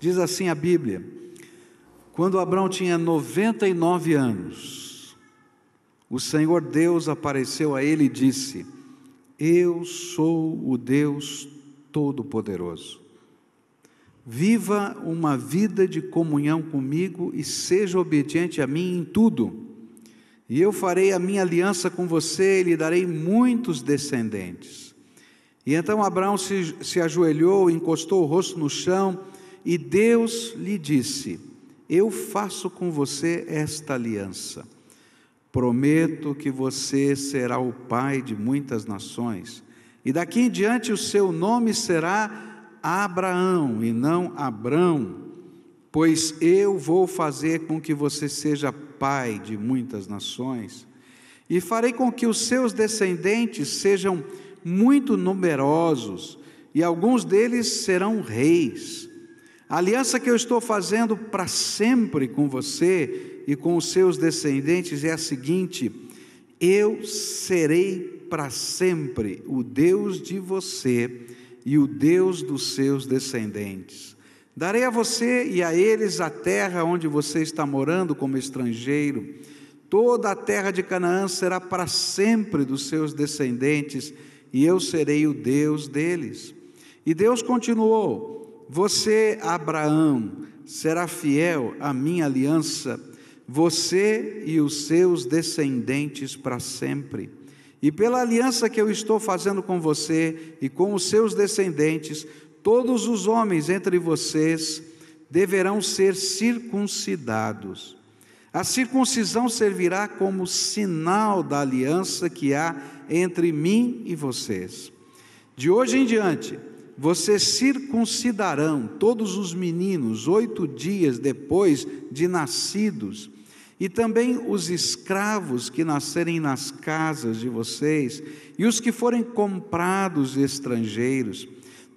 Diz assim a Bíblia: quando Abrão tinha 99 anos, o Senhor Deus apareceu a ele e disse: eu sou o Deus Todo-Poderoso. Viva uma vida de comunhão comigo e seja obediente a mim em tudo. E eu farei a minha aliança com você e lhe darei muitos descendentes. E então Abraão se ajoelhou, encostou o rosto no chão, e Deus lhe disse: eu faço com você esta aliança. Prometo que você será o pai de muitas nações, e daqui em diante o seu nome será Abraão e não Abrão, pois eu vou fazer com que você seja pai de muitas nações, e farei com que os seus descendentes sejam muito numerosos, e alguns deles serão reis. A aliança que eu estou fazendo para sempre com você e com os seus descendentes é a seguinte: eu serei para sempre o Deus de você e o Deus dos seus descendentes. Darei a você e a eles a terra onde você está morando como estrangeiro. Toda a terra de Canaã será para sempre dos seus descendentes, e eu serei o Deus deles. E Deus continuou: você, Abraão, será fiel à minha aliança, você e os seus descendentes para sempre. E pela aliança que eu estou fazendo com você e com os seus descendentes, todos os homens entre vocês deverão ser circuncidados. A circuncisão servirá como sinal da aliança que há entre mim e vocês. De hoje em diante, vocês circuncidarão todos os meninos 8 dias depois de nascidos, e também os escravos que nascerem nas casas de vocês, e os que forem comprados de estrangeiros.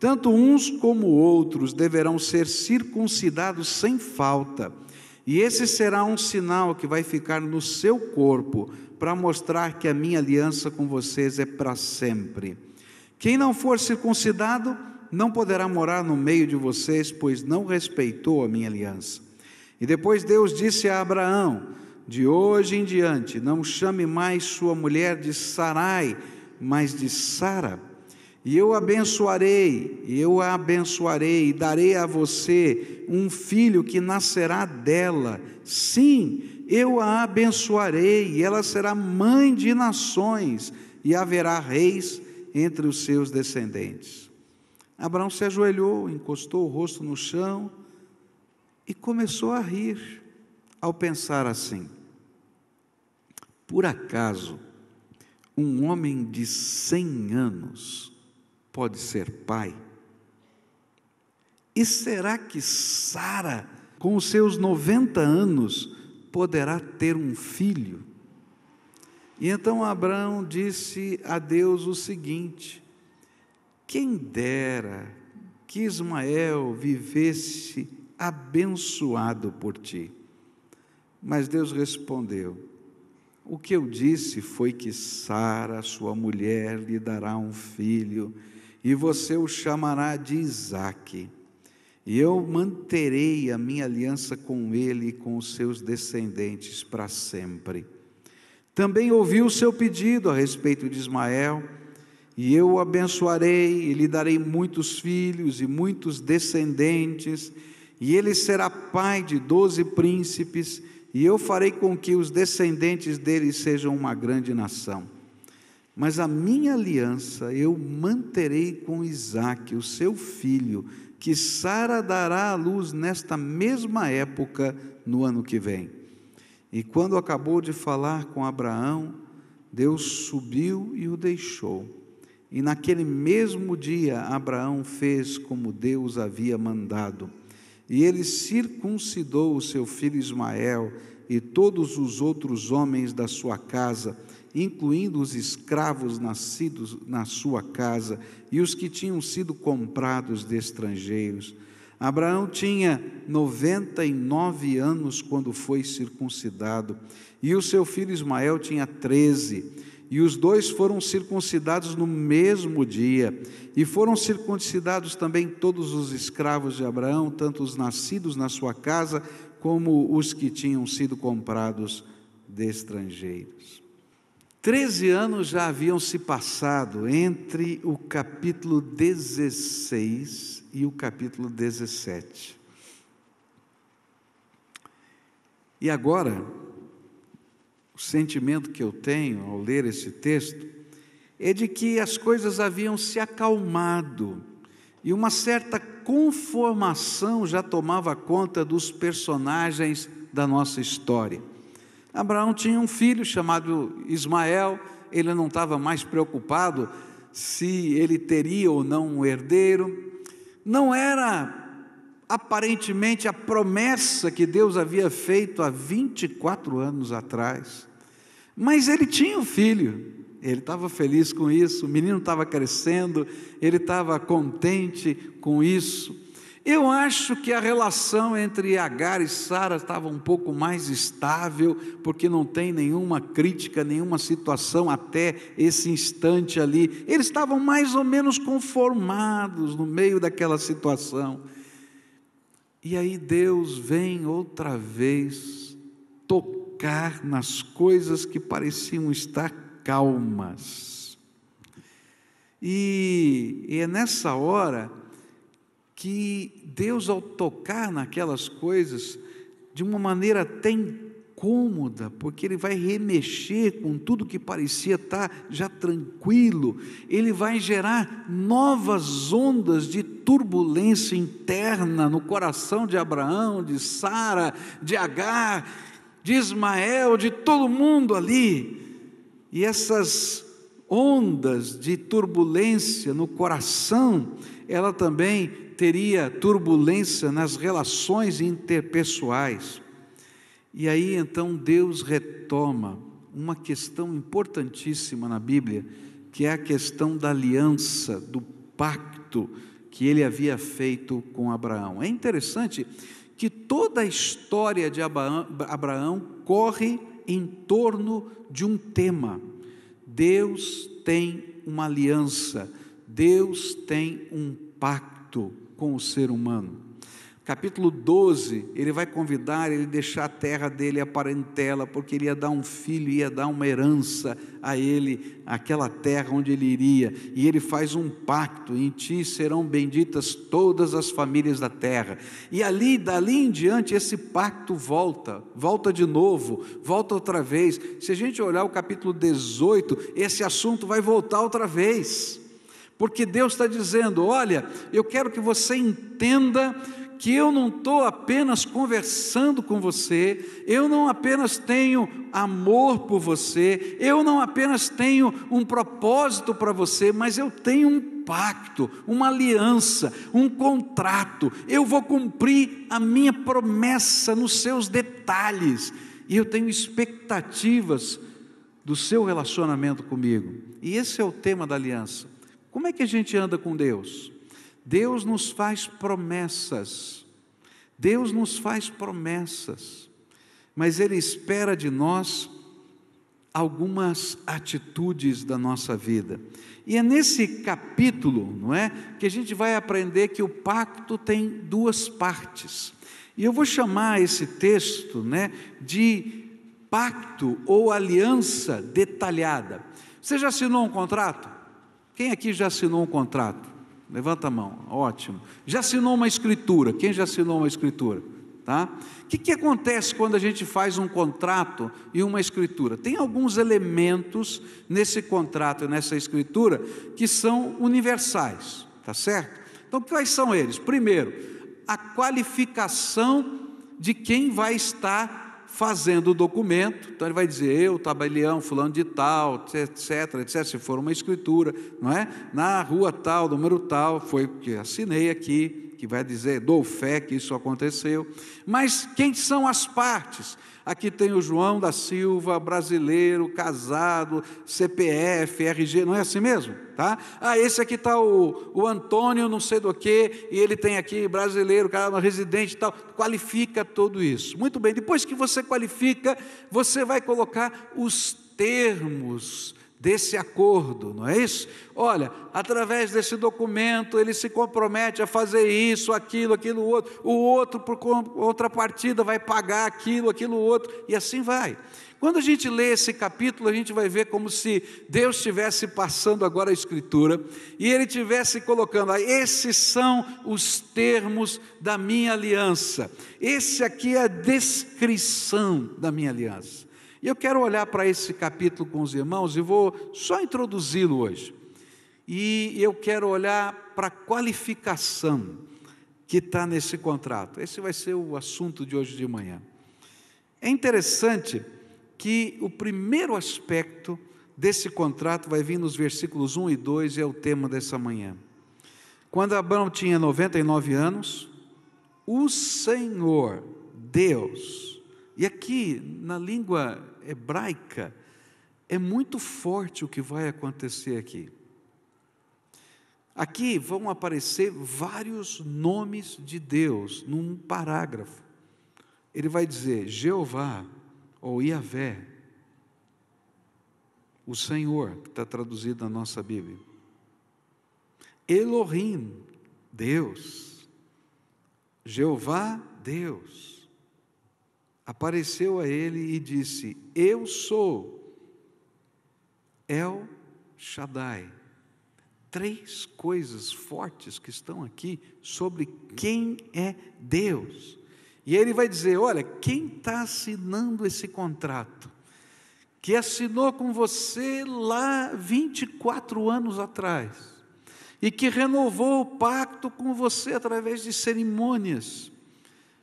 Tanto uns como outros deverão ser circuncidados sem falta, e esse será um sinal que vai ficar no seu corpo, para mostrar que a minha aliança com vocês é para sempre. Quem não for circuncidado não poderá morar no meio de vocês, pois não respeitou a minha aliança. E depois Deus disse a Abraão: de hoje em diante não chame mais sua mulher de Sarai, mas de Sara. E eu a abençoarei, e darei a você um filho que nascerá dela. Sim, eu a abençoarei, e ela será mãe de nações, e haverá reis entre os seus descendentes. Abraão se ajoelhou, encostou o rosto no chão e começou a rir, ao pensar assim: por acaso um homem de 100 anos pode ser pai? E será que Sara, com os seus 90 anos, poderá ter um filho? E então Abraão disse a Deus o seguinte: quem dera que Ismael vivesse abençoado por ti. Mas Deus respondeu: o que eu disse foi que Sara, sua mulher, lhe dará um filho, e você o chamará de Isaque. E eu manterei a minha aliança com ele e com os seus descendentes para sempre. Também ouvi o seu pedido a respeito de Ismael, e eu o abençoarei, e lhe darei muitos filhos e muitos descendentes, e ele será pai de 12 príncipes, e eu farei com que os descendentes dele sejam uma grande nação. Mas a minha aliança eu manterei com Isaque, o seu filho, que Sara dará à luz nesta mesma época, no ano que vem. E quando acabou de falar com Abraão, Deus subiu e o deixou. E naquele mesmo dia Abraão fez como Deus havia mandado. E ele circuncidou o seu filho Ismael e todos os outros homens da sua casa, incluindo os escravos nascidos na sua casa e os que tinham sido comprados de estrangeiros. Abraão tinha 99 anos quando foi circuncidado, e o seu filho Ismael tinha 13. E os dois foram circuncidados no mesmo dia, e foram circuncidados também todos os escravos de Abraão, tanto os nascidos na sua casa, como os que tinham sido comprados de estrangeiros. 13 anos já haviam se passado entre o capítulo 16 e o capítulo 17. E agora, o sentimento que eu tenho ao ler esse texto é de que as coisas haviam se acalmado e uma certa conformação já tomava conta dos personagens da nossa história. Abraão tinha um filho chamado Ismael, ele não estava mais preocupado se ele teria ou não um herdeiro, não era aparentemente a promessa que Deus havia feito há 24 anos atrás, mas ele tinha um filho, ele estava feliz com isso, o menino estava crescendo, ele estava contente com isso. Eu acho que a relação entre Agar e Sara estava um pouco mais estável, porque não tem nenhuma crítica, nenhuma situação até esse instante ali, eles estavam mais ou menos conformados no meio daquela situação. E aí Deus vem outra vez tocar nas coisas que pareciam estar calmas. E é nessa hora que Deus, ao tocar naquelas coisas, de uma maneira até incômoda, porque Ele vai remexer com tudo que parecia estar já tranquilo, Ele vai gerar novas ondas de turbulência interna no coração de Abraão, de Sara, de Agar, de Ismael, de todo mundo ali, e essas ondas de turbulência no coração, ela também teria turbulência nas relações interpessoais. E aí então Deus retoma uma questão importantíssima na Bíblia, que é a questão da aliança, do pacto que ele havia feito com Abraão. É interessante que toda a história de Abraão corre em torno de um tema. Deus tem uma aliança, Deus tem um pacto com o ser humano. Capítulo 12, ele vai convidar ele deixar a terra dele, a parentela, porque ele ia dar um filho, ia dar uma herança a ele, aquela terra onde ele iria, e ele faz um pacto: em ti serão benditas todas as famílias da terra. E dali em diante, esse pacto volta de novo, volta outra vez. Se a gente olhar o capítulo 18, esse assunto vai voltar outra vez, porque Deus está dizendo: olha, eu quero que você entenda que eu não estou apenas conversando com você, eu não apenas tenho amor por você, eu não apenas tenho um propósito para você, mas eu tenho um pacto, uma aliança, um contrato. Eu vou cumprir a minha promessa nos seus detalhes, e eu tenho expectativas do seu relacionamento comigo. E esse é o tema da aliança. Como é que a gente anda com Deus? Deus nos faz promessas, mas Ele espera de nós algumas atitudes da nossa vida. E é nesse capítulo, não é, que a gente vai aprender que o pacto tem duas partes. E eu vou chamar esse texto, né, de pacto ou aliança detalhada. Você já assinou um contrato? Quem aqui já assinou um contrato? Levanta a mão, ótimo. Já assinou uma escritura? Quem já assinou uma escritura? Tá? O que acontece quando a gente faz um contrato e uma escritura? Tem alguns elementos nesse contrato e nessa escritura que são universais, tá certo? Então quais são eles? Primeiro, a qualificação de quem vai estar fazendo o documento. Então ele vai dizer: eu, tabelião, fulano de tal, etc, etc, se for uma escritura, não é? Na rua tal, número tal, foi que assinei aqui, que vai dizer, dou fé que isso aconteceu. Mas quem são as partes? Aqui tem o João da Silva, brasileiro, casado, CPF, RG, não é assim mesmo? Tá? Esse aqui está o Antônio, não sei do que, e ele tem aqui brasileiro, cara, residente e tal. Qualifica tudo isso. Muito bem, depois que você qualifica, você vai colocar os termos desse acordo, não é isso? Olha, através desse documento, ele se compromete a fazer isso, aquilo outro, o outro, por contrapartida, vai pagar aquilo outro, e assim vai. Quando a gente lê esse capítulo, a gente vai ver como se Deus estivesse passando agora a Escritura, e Ele estivesse colocando, esses são os termos da minha aliança, esse aqui é a descrição da minha aliança. E eu quero olhar para esse capítulo com os irmãos, e vou só introduzi-lo hoje, e eu quero olhar para a qualificação que está nesse contrato. Esse vai ser o assunto de hoje de manhã. É interessante que o primeiro aspecto desse contrato vai vir nos versículos 1 e 2, e é o tema dessa manhã. Quando Abraão tinha 99 anos, o Senhor, Deus, e aqui na língua hebraica, é muito forte o que vai acontecer aqui. Aqui vão aparecer vários nomes de Deus num parágrafo. Ele vai dizer Jeová, ou Yahvé, o Senhor, que está traduzido na nossa Bíblia. Elohim, Deus. Jeová, Deus. Apareceu a ele e disse: eu sou El Shaddai. 3 coisas fortes que estão aqui sobre quem é Deus. E ele vai dizer: olha, quem está assinando esse contrato, que assinou com você lá 24 anos atrás, e que renovou o pacto com você através de cerimônias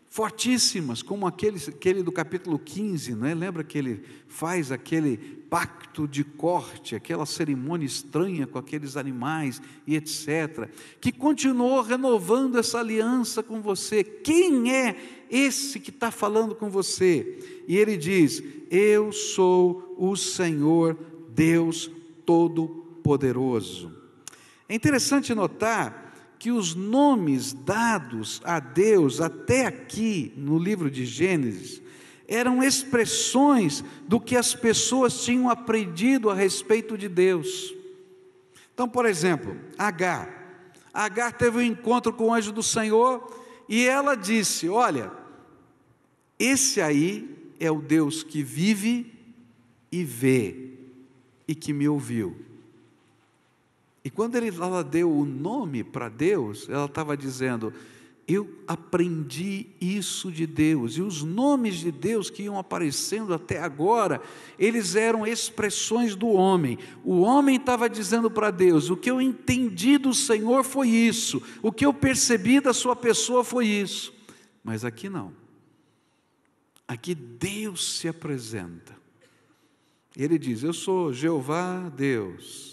fortíssimas, como aquele do capítulo 15, não é? Lembra que ele faz aquele pacto de corte, aquela cerimônia estranha com aqueles animais e etc., que continuou renovando essa aliança com você. Quem é esse que está falando com você? E ele diz: eu sou o Senhor Deus Todo-Poderoso. É interessante notar que os nomes dados a Deus até aqui no livro de Gênesis eram expressões do que as pessoas tinham aprendido a respeito de Deus. Então, por exemplo, Agar teve um encontro com o anjo do Senhor e ela disse: olha, esse aí é o Deus que vive e vê e que me ouviu. E quando ela deu o nome para Deus, ela estava dizendo: eu aprendi isso de Deus. E os nomes de Deus que iam aparecendo até agora, eles eram expressões do homem. O homem estava dizendo para Deus: o que eu entendi do Senhor foi isso, o que eu percebi da sua pessoa foi isso. Mas aqui não. Aqui Deus se apresenta. Ele diz: eu sou Jeová Deus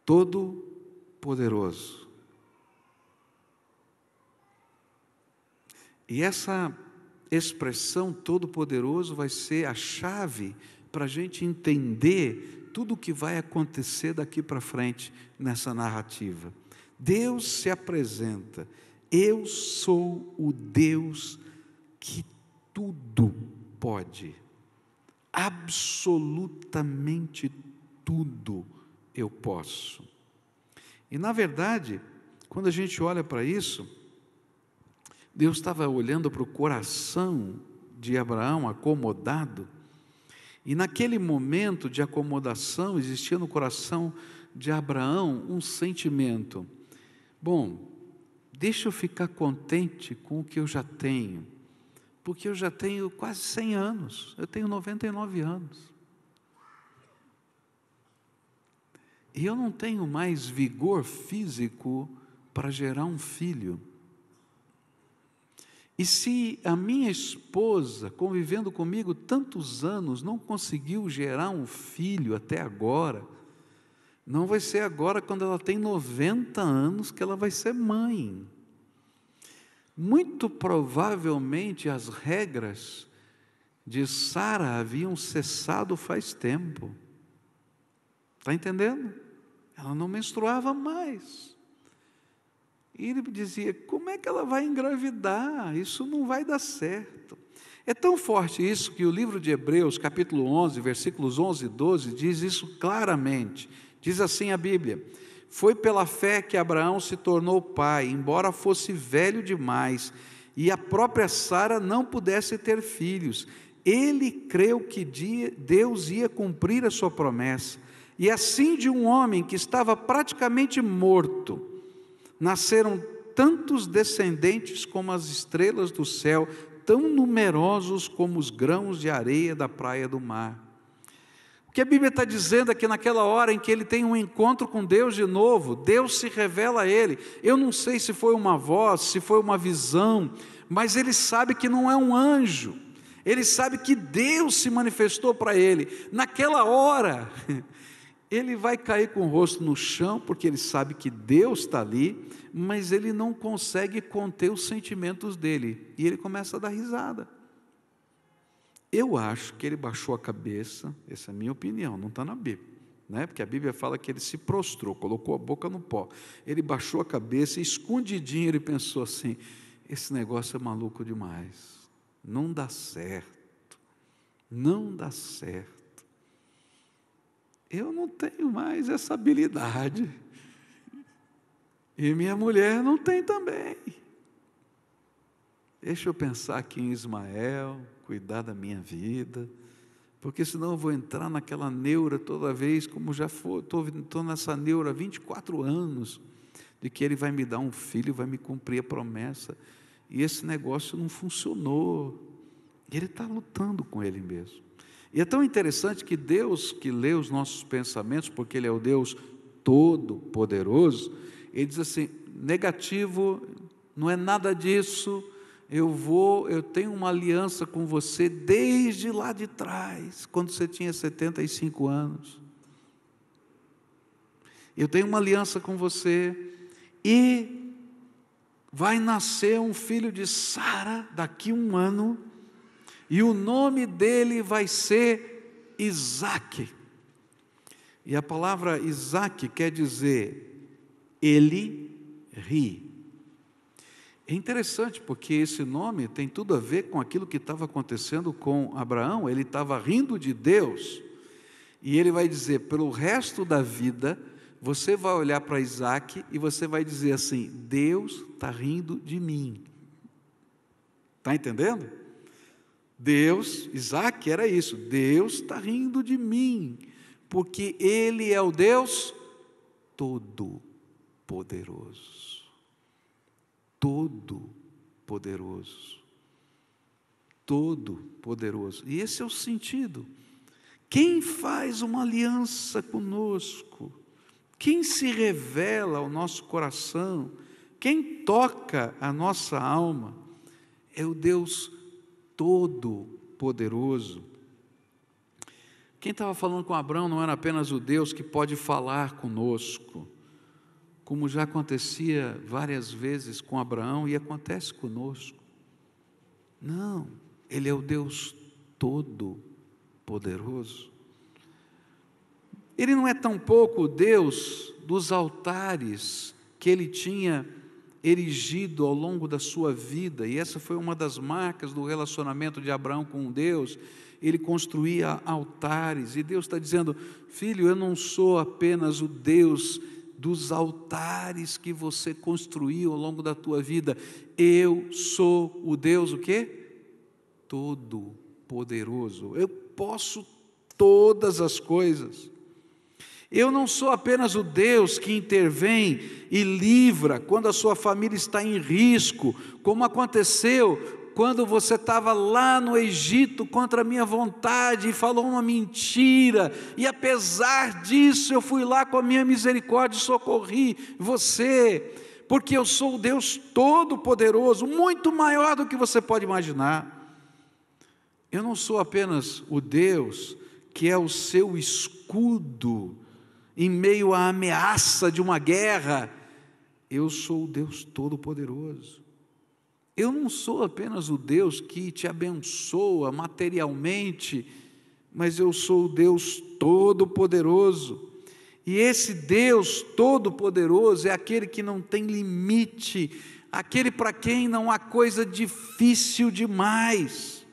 Todo-Poderoso. E essa expressão Todo-Poderoso vai ser a chave para a gente entender tudo o que vai acontecer daqui para frente nessa narrativa. Deus se apresenta: eu sou o Deus que tudo pode, absolutamente tudo eu posso. E na verdade, quando a gente olha para isso, Deus estava olhando para o coração de Abraão acomodado, e naquele momento de acomodação existia no coração de Abraão um sentimento: bom, deixa eu ficar contente com o que eu já tenho, porque eu já tenho quase 100 anos, eu tenho 99 anos. E eu não tenho mais vigor físico para gerar um filho. E se a minha esposa, convivendo comigo tantos anos, não conseguiu gerar um filho até agora, não vai ser agora, quando ela tem 90 anos, que ela vai ser mãe. Muito provavelmente as regras de Sara haviam cessado faz tempo. Está entendendo? Ela não menstruava mais. E ele dizia: como é que ela vai engravidar? Isso não vai dar certo. É tão forte isso que o livro de Hebreus, capítulo 11, versículos 11 e 12, diz isso claramente. Diz assim a Bíblia: foi pela fé que Abraão se tornou pai, embora fosse velho demais, e a própria Sara não pudesse ter filhos. Ele creu que Deus ia cumprir a sua promessa, e assim de um homem que estava praticamente morto, nasceram tantos descendentes como as estrelas do céu, tão numerosos como os grãos de areia da praia do mar. O que a Bíblia está dizendo é que naquela hora em que ele tem um encontro com Deus de novo, Deus se revela a ele. Eu não sei se foi uma voz, se foi uma visão, mas ele sabe que não é um anjo. Ele sabe que Deus se manifestou para ele. Naquela hora, ele vai cair com o rosto no chão, porque ele sabe que Deus está ali, mas ele não consegue conter os sentimentos dele, e ele começa a dar risada. Eu acho que ele baixou a cabeça, essa é a minha opinião, não está na Bíblia, né? Porque a Bíblia fala que ele se prostrou, colocou a boca no pó, ele baixou a cabeça e escondidinho ele pensou assim: esse negócio é maluco demais, não dá certo, não dá certo, eu não tenho mais essa habilidade, e minha mulher não tem também. Deixa eu pensar aqui em Ismael, cuidar da minha vida, porque senão eu vou entrar naquela neura toda vez, como já estou nessa neura há 24 anos, de que ele vai me dar um filho, vai me cumprir a promessa, e esse negócio não funcionou, e ele está lutando com ele mesmo. E é tão interessante que Deus, que lê os nossos pensamentos, porque Ele é o Deus Todo-Poderoso, Ele diz assim: negativo, não é nada disso, eu tenho uma aliança com você desde lá de trás, quando você tinha 75 anos, eu tenho uma aliança com você, e vai nascer um filho de Sara daqui a 1 ano, e o nome dele vai ser Isaque, e a palavra Isaque quer dizer, ele ri. É interessante porque esse nome tem tudo a ver com aquilo que estava acontecendo com Abraão. Ele estava rindo de Deus, e ele vai dizer: pelo resto da vida, você vai olhar para Isaque e você vai dizer assim: Deus está rindo de mim. Está entendendo? Deus, Isaque era isso, Deus está rindo de mim, porque Ele é o Deus Todo-Poderoso. Todo-Poderoso, Todo-Poderoso, e esse é o sentido. Quem faz uma aliança conosco, quem se revela ao nosso coração, quem toca a nossa alma, é o Deus Todo-Poderoso. Quem estava falando com Abraão não era apenas o Deus que pode falar conosco, como já acontecia várias vezes com Abraão e acontece conosco. Não, Ele é o Deus Todo-Poderoso. Ele não é tampouco o Deus dos altares que Ele tinha erigido ao longo da sua vida, e essa foi uma das marcas do relacionamento de Abraão com Deus. Ele construía altares, e Deus está dizendo: filho, eu não sou apenas o Deus dos altares que você construiu ao longo da tua vida, eu sou o Deus o quê? Todo-Poderoso, eu posso todas as coisas. Eu não sou apenas o Deus que intervém e livra quando a sua família está em risco, como aconteceu quando você estava lá no Egito contra a minha vontade e falou uma mentira, e apesar disso eu fui lá com a minha misericórdia e socorri você, porque eu sou o Deus Todo-Poderoso, muito maior do que você pode imaginar. Eu não sou apenas o Deus que é o seu escudo em meio à ameaça de uma guerra, eu sou o Deus Todo-Poderoso. Eu não sou apenas o Deus que te abençoa materialmente, mas eu sou o Deus Todo-Poderoso. E esse Deus Todo-Poderoso é aquele que não tem limite, aquele para quem não há coisa difícil demais.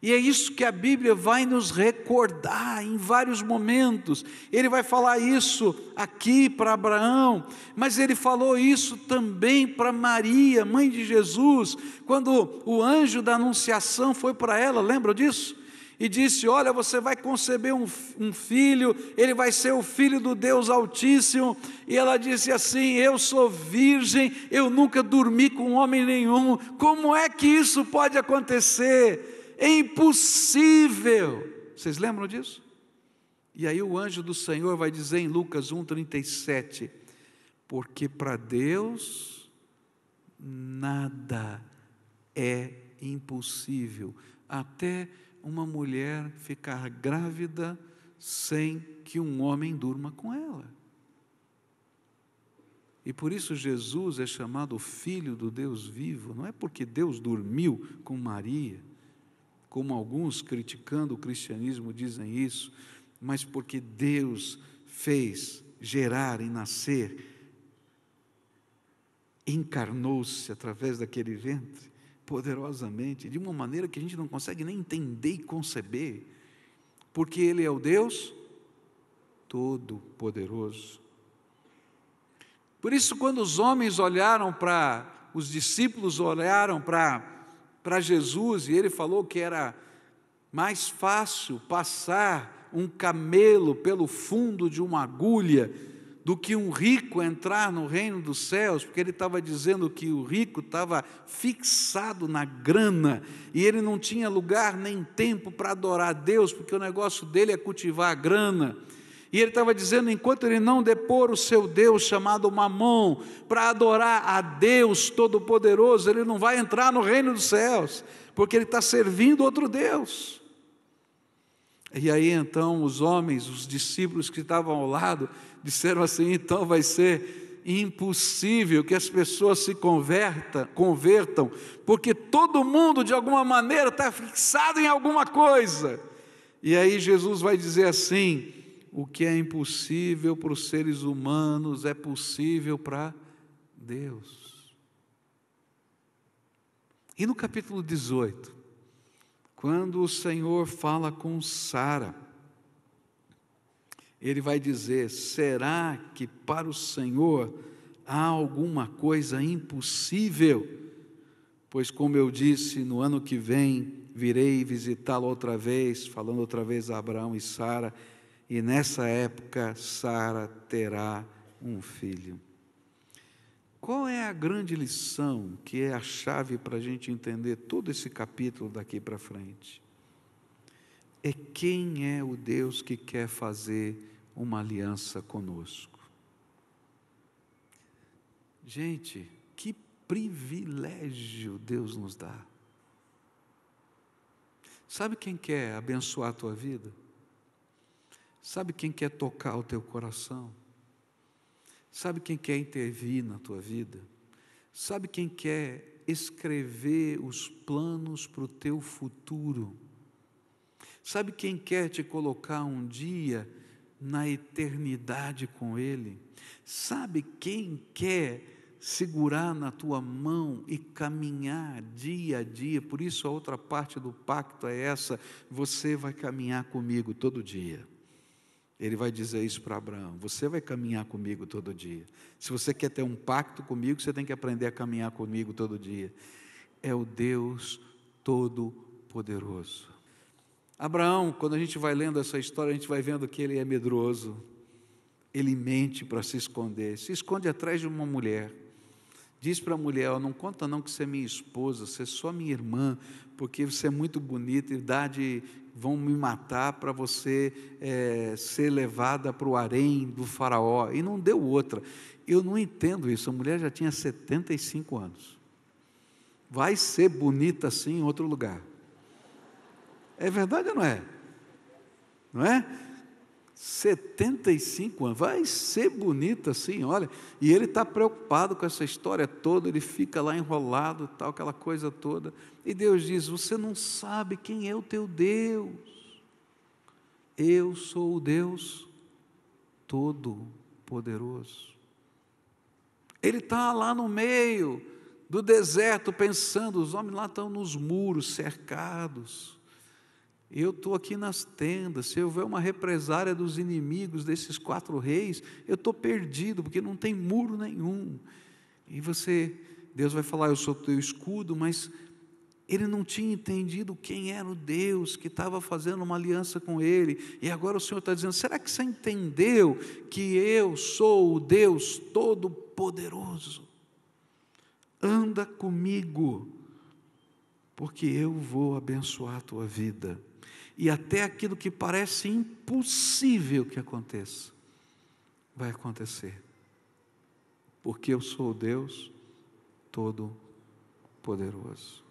E é isso que a Bíblia vai nos recordar em vários momentos. Ele vai falar isso aqui para Abraão, mas ele falou isso também para Maria, mãe de Jesus, quando o anjo da anunciação foi para ela, lembra disso? E disse: olha, você vai conceber um filho, ele vai ser o filho do Deus Altíssimo. E ela disse assim: eu sou virgem, eu nunca dormi com homem nenhum, como é que isso pode acontecer? É impossível. Vocês lembram disso? E aí o anjo do Senhor vai dizer em Lucas 1,37, porque para Deus nada é impossível, até uma mulher ficar grávida sem que um homem durma com ela. E por isso Jesus é chamado Filho do Deus vivo, não é porque Deus dormiu com Maria, como alguns criticando o cristianismo dizem isso, mas porque Deus fez gerar e nascer, encarnou-se através daquele ventre, poderosamente, de uma maneira que a gente não consegue nem entender e conceber, porque Ele é o Deus Todo-Poderoso. Por isso, quando os homens olharam para, os discípulos olharam para Jesus, e Ele falou que era mais fácil passar um camelo pelo fundo de uma agulha do que um rico entrar no reino dos céus, porque ele estava dizendo que o rico estava fixado na grana, e ele não tinha lugar nem tempo para adorar a Deus, porque o negócio dele é cultivar a grana. E ele estava dizendo, enquanto ele não depor o seu Deus chamado Mamon, para adorar a Deus Todo-Poderoso, ele não vai entrar no reino dos céus, porque ele está servindo outro Deus. E aí então os homens, os discípulos que estavam ao lado, disseram assim: então vai ser impossível que as pessoas se convertam, porque todo mundo de alguma maneira está fixado em alguma coisa. E aí Jesus vai dizer assim: o que é impossível para os seres humanos é possível para Deus. E no capítulo 18, quando o Senhor fala com Sara, Ele vai dizer: será que para o Senhor há alguma coisa impossível? Pois, como eu disse, no ano que vem virei visitá-lo outra vez, falando outra vez a Abraão e Sara, e nessa época Sara terá um filho. Qual é a grande lição que é a chave para a gente entender todo esse capítulo daqui para frente? É quem é o Deus que quer fazer uma aliança conosco. Gente, que privilégio Deus nos dá. Sabe quem quer abençoar a tua vida? Sabe quem quer tocar o teu coração? Sabe quem quer intervir na tua vida? Sabe quem quer escrever os planos para o teu futuro? Sabe quem quer te colocar um dia na eternidade com Ele? Sabe quem quer segurar na tua mão e caminhar dia a dia? Por isso a outra parte do pacto é essa: você vai caminhar comigo todo dia. Ele vai dizer isso para Abraão: você vai caminhar comigo todo dia. Se você quer ter um pacto comigo, você tem que aprender a caminhar comigo todo dia. É o Deus Todo-Poderoso. Abraão, quando a gente vai lendo essa história, a gente vai vendo que ele é medroso, ele mente para se esconde atrás de uma mulher, diz para a mulher: não conta não que você é minha esposa, você é só minha irmã, porque você é muito bonita e vão me matar para você ser levada para o harém do faraó. E não deu outra. Eu não entendo isso, a mulher já tinha 75 anos, vai ser bonita assim em outro lugar. É verdade ou não é? Não é? 75 anos, vai ser bonita assim, olha. E ele está preocupado com essa história toda, ele fica lá enrolado, tal, aquela coisa toda. E Deus diz: você não sabe quem é o teu Deus. Eu sou o Deus Todo-Poderoso. Ele está lá no meio do deserto pensando, os homens lá estão nos muros cercados, Eu estou aqui nas tendas, se houver uma represária dos inimigos desses 4 reis, eu estou perdido, porque não tem muro nenhum. E Deus vai falar, eu sou teu escudo, mas ele não tinha entendido quem era o Deus que estava fazendo uma aliança com ele, e agora o Senhor está dizendo, será que você entendeu que eu sou o Deus Todo-Poderoso? Anda comigo, porque eu vou abençoar a tua vida, e até aquilo que parece impossível que aconteça, vai acontecer, porque eu sou o Deus Todo-Poderoso.